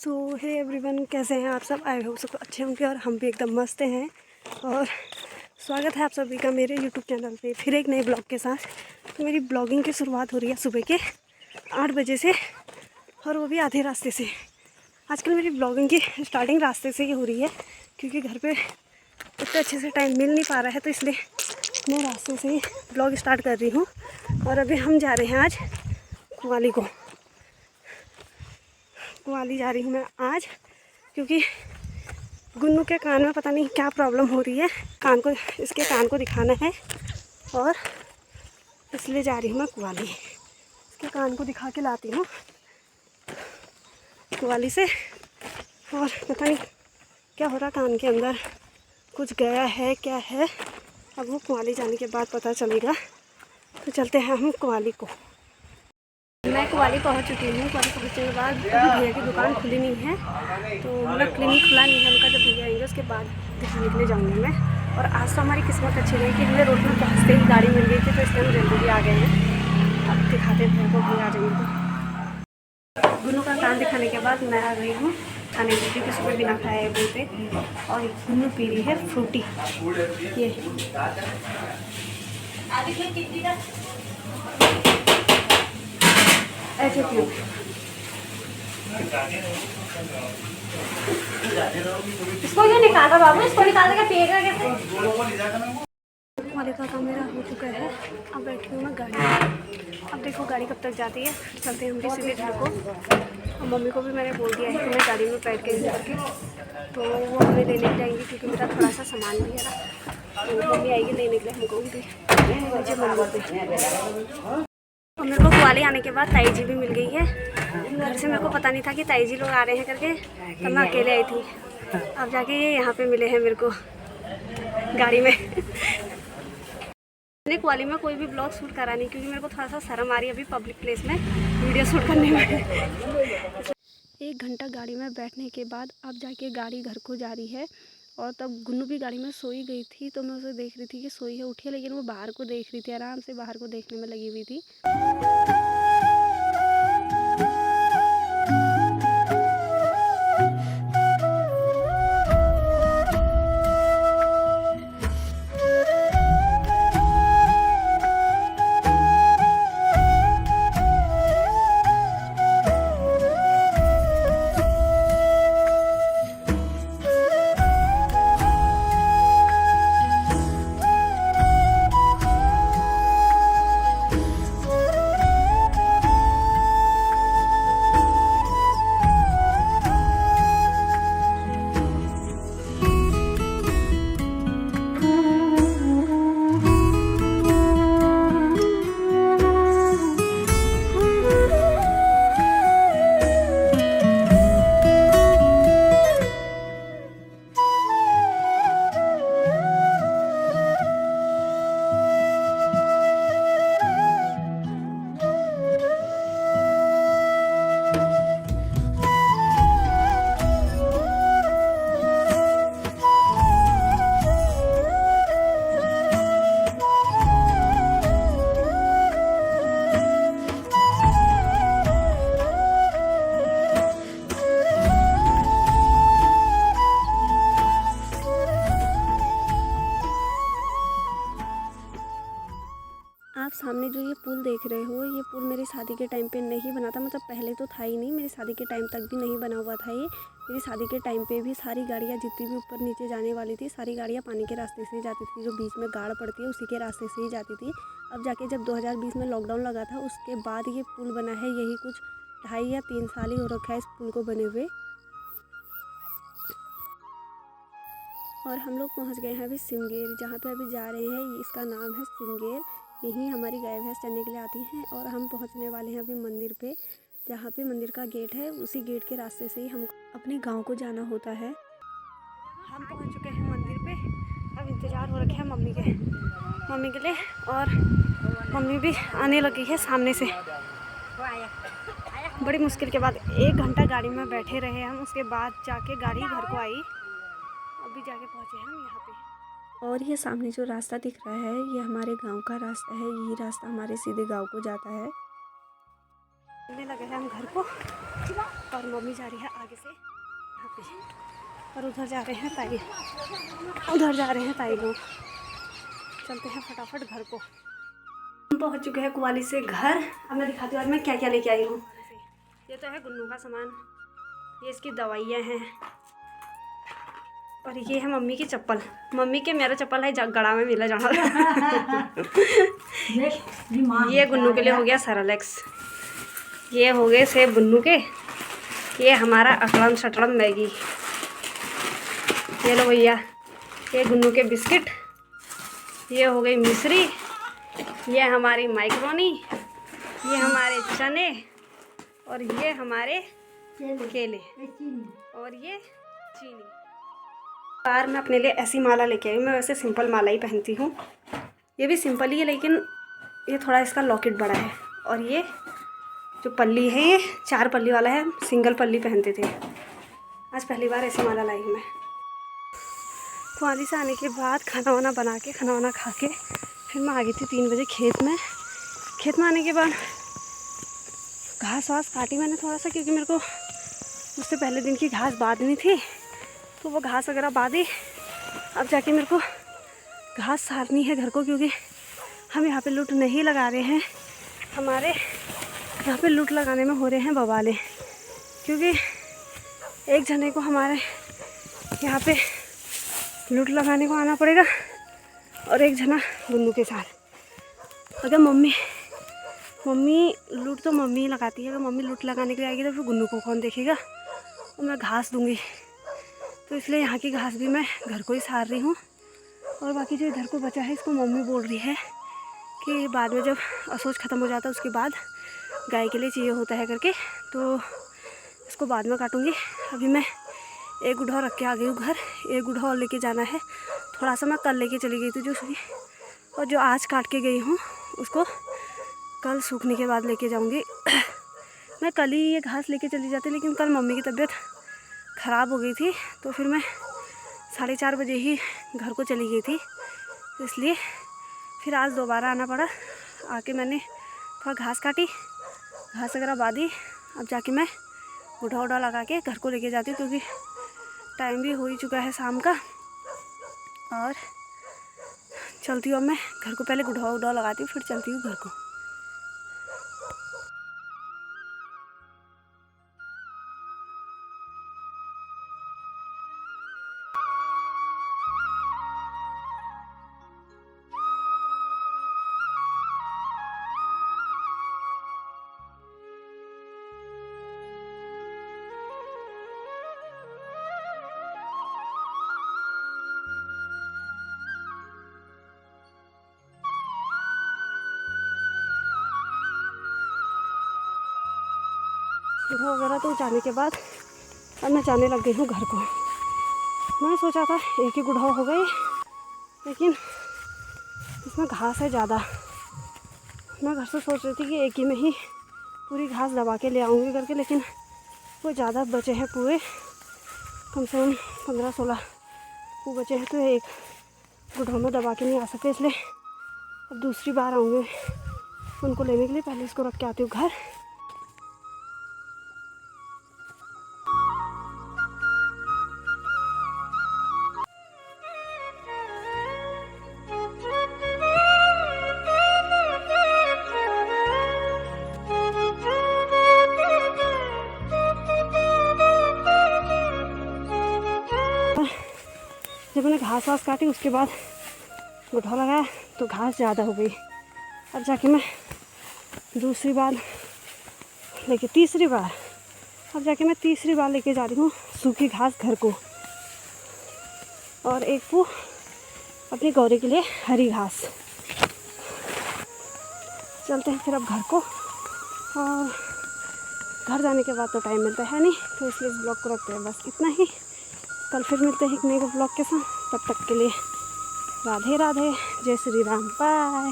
सो hey everyone, कैसे हैं आप सब। आई होप सब अच्छे होंगे और हम भी एकदम मस्त हैं। और स्वागत है आप सभी का मेरे यूट्यूब चैनल पे फिर एक नए ब्लॉग के साथ। तो मेरी ब्लॉगिंग की शुरुआत हो रही है सुबह के 8 बजे से, और वो भी आधे रास्ते से। आजकल मेरी ब्लॉगिंग की स्टार्टिंग रास्ते से ही हो रही है, क्योंकि घर पे उतने अच्छे से टाइम मिल नहीं पा रहा है, तो इसलिए मैं रास्ते से ही ब्लॉग स्टार्ट कर रही हूँ। और अभी हम जा रहे हैं आज कुवाली जा रही हूँ मैं आज, क्योंकि गुन्नू के कान में पता नहीं क्या प्रॉब्लम हो रही है। इसके कान को दिखाना है, और इसलिए जा रही हूँ मैं कुवाली। इसके कान को दिखा के लाती हूँ कुवाली से। और पता नहीं क्या हो रहा कान के अंदर, कुछ गया है क्या है, अब वो कुवाली जाने के बाद पता चलेगा। तो चलते हैं हम कुवाली को। मैं कुवाली पहुंच चुकी हूँ। कुवाली पहुंचने के बाद भैया की दुकान खुली नहीं है, तो मतलब क्लिनिक खुला नहीं है उनका। जब भैया आएंगे उसके बाद दिखाने के लिए जाऊँगी मैं। और आज तो हमारी किस्मत अच्छी रही कि हमें रोड में पहुँचते ही गाड़ी मिल गई थी, तो इसलिए हम जल्दी भी आ गए हैं। अब दिखाते हैं भैया को, भैया आ जाएंगे तो। गुन्नू का कान दिखाने के बाद मैं आ गई हूँ खाने के, क्योंकि सुबह बिना खाए बोलते। और गुन्नू पी रही है फ्रूटी। ये ऐसे क्यों? इसको क्यों निकाला बाबू? इसको निकाल के फेंक रहा कैसे? वाले का काम मेरा हो चुका है। अब बैठी हूँ मैं गाड़ी में। अब देखो गाड़ी कब तक जाती है। चलते हैं हम भी सीधे घर को। और मम्मी को भी मैंने बोल दिया है कि मैं गाड़ी में बैठ के इंतजार के, तो वो हमें लेने जाएंगी, क्योंकि मेरा थोड़ा सा सामान भी है ना। तो मम्मी आएगी लेने के लिए हमको भी मुझे मंदिर पे। और मेरे को कुवाली आने के बाद ताई जी भी मिल गई है। घर से मेरे को पता नहीं था कि ताई जी लोग आ रहे हैं करके, तब मैं अकेले आई थी। अब जाके ये यहाँ पे मिले हैं मेरे को गाड़ी में। मैंने कुवाली में कोई भी ब्लॉग शूट करा नहीं, क्योंकि मेरे को थोड़ा सा शर्म आ रही है अभी पब्लिक प्लेस में वीडियो शूट करने में। 1 घंटा गाड़ी में बैठने के बाद अब जाके गाड़ी घर को जा रही है। और तब गुन्नू भी गाड़ी में सोई गई थी, तो मैं उसे देख रही थी कि सोई है उठी है, लेकिन वो बाहर को देख रही थी, आराम से बाहर को देखने में लगी हुई थी। आप सामने जो ये पुल देख रहे हो, ये पुल मेरी शादी के टाइम पे नहीं बना था। मतलब पहले तो था ही नहीं, मेरी शादी के टाइम तक भी नहीं बना हुआ था ये। मेरी शादी के टाइम पे भी सारी गाड़ियाँ जितनी भी ऊपर नीचे जाने वाली थी, सारी गाड़ियाँ पानी के रास्ते से ही जाती थी। जो बीच में गाड़ पड़ती है उसी के रास्ते से ही जाती थी। अब जाके जब 2020 में लॉकडाउन लगा था, उसके बाद ये पुल बना है। यही कुछ 2.5 या 3 साल ही हो रखा है इस पुल को बने हुए। और हम लोग पहुंच गए हैं अभी सिमगेर, जहाँ पे अभी जा रहे हैं। इसका नाम है सिमगेर। यहीं हमारी गाय भैंस चरने के लिए आती हैं। और हम पहुंचने वाले हैं अभी मंदिर पे, जहाँ पे मंदिर का गेट है। उसी गेट के रास्ते से ही हम अपने गांव को जाना होता है। हम पहुंच चुके हैं मंदिर पे। अब इंतज़ार हो रखे हैं मम्मी के लिए। और मम्मी भी आने लगी है सामने से। बड़ी मुश्किल के बाद 1 घंटा गाड़ी में बैठे रहे हम, उसके बाद जाके गाड़ी घर को आई। अभी जाके पहुँचे हम यहाँ पे। और ये सामने जो रास्ता दिख रहा है, ये हमारे गांव का रास्ता है। यही रास्ता हमारे सीधे गांव को जाता है। चलने लगे हैं हम घर को और मम्मी जा रही है आगे से यहाँ पे और उधर जा रहे हैं ताई, उधर जा रहे हैं ताई लोग। चलते हैं फटाफट घर को। हम पहुँच चुके हैं कुवाली से घर। अब मैं दिखाती हूँ आज मैं क्या क्या लेके आई हूँ। ये तो है गुन्नू का सामान, ये इसकी दवाइयाँ हैं और ये है मम्मी की चप्पल। मम्मी के मेरा चप्पल है गड़ा में मिला जाना। ये गुन्नू के लिए हो गया सरलेक्स, ये हो गए सेब गुन्नू के, ये हमारा अकड़म शटड़म मैगी, ये लो भैया ये गुन्नू के बिस्किट, ये हो गई मिश्री, ये हमारी माइक्रोनी, ये हमारे चने और ये हमारे केले और ये चीनी। बार मैं अपने लिए ऐसी माला लेके आई हूँ। मैं वैसे सिंपल माला ही पहनती हूँ, ये भी सिंपल ही है लेकिन ये थोड़ा इसका लॉकेट बड़ा है। और ये जो पल्ली है ये 4 पल्ली वाला है, सिंगल पल्ली पहनते थे। आज पहली बार ऐसी माला लाई हूँ मैं। कुवाली से आने के बाद खाना वाना बना के खाना वाना खा के फिर मैं आ गई थी 3 बजे खेत में। खेत में आने के बाद घास वास काटी मैंने थोड़ा सा, क्योंकि मेरे को उससे पहले दिन की घास बांधनी थी, तो वो घास वगैरह बांधी। अब जाके मेरे को घास सारनी है घर को, क्योंकि हम यहाँ पे लूट नहीं लगा रहे हैं। हमारे यहाँ पे लूट लगाने में हो रहे हैं बवाले, क्योंकि एक जने को हमारे यहाँ पे लूट लगाने को आना पड़ेगा और एक जना गुन्नू के साथ। अगर मम्मी लूट तो मम्मी ही लगाती है, अगर मम्मी लूट लगाने के लिए आएगी तो फिर गुन्नू को कौन देखेगा। और मैं घास दूँगी, तो इसलिए यहाँ की घास भी मैं घर को ही सार रही हूँ। और बाकी जो इधर को बचा है इसको मम्मी बोल रही है कि बाद में जब असोज ख़त्म हो जाता है उसके बाद गाय के लिए चाहिए होता है करके, तो इसको बाद में काटूँगी। अभी मैं एक गुढ़ा रख के आ गई हूँ घर, एक गुढ़ा और लेके जाना है। थोड़ा सा मैं कल लेके चली गई थी जो सूखी, और जो आज काट के गई हूँ उसको कल सूखने के बाद लेके जाऊँगी। मैं कल ही ये घास लेके चली जाती, लेकिन कल मम्मी की तबीयत ख़राब हो गई थी, तो फिर मैं 4:30 बजे ही घर को चली गई थी, इसलिए फिर आज दोबारा आना पड़ा। आके मैंने थोड़ा घास काटी, घास वगैरह बांधी। अब जाके मैं गुढ़ा उढ़ा लगा के घर को लेके जाती हूँ, क्योंकि टाइम भी हो ही चुका है शाम का। और चलती हूँ अब मैं घर को, पहले गुढ़ा उढ़ा लगाती हूँ फिर चलती हूँ घर को। गुढ़ा वगैरह तो जाने के बाद अब मैं जाने लग गई हूँ घर को। मैंने सोचा था एक ही गुढ़ा हो गई, लेकिन इसमें घास है ज़्यादा। मैं घर से सोच रही थी कि एक ही में ही पूरी घास दबा के ले आऊँगी करके, लेकिन वो ज़्यादा बचे हैं पूरे, कम से कम 15-16 वो बचे हैं, तो एक गुढ़ा में दबा के नहीं आ सकते, इसलिए अब दूसरी बार आऊँगी उनको लेने के लिए। पहले इसको रख के आती हूँ घर। जब मैंने घास वास काटी उसके बाद गुढ़ा लगाया तो घास ज़्यादा हो गई। अब जाके मैं तीसरी बार लेके जा रही हूँ सूखी घास घर को, और एक वो अपनी गौरी के लिए हरी घास। चलते हैं फिर अब घर को, और घर जाने के बाद तो टाइम मिलता है नहीं, तो इसलिए इस ब्लॉग को रखते हैं बस इतना ही। कल फिर मिलते हैं एक नए ब्लॉग के साथ, तब तक के लिए राधे राधे, जय श्री राम, बाय।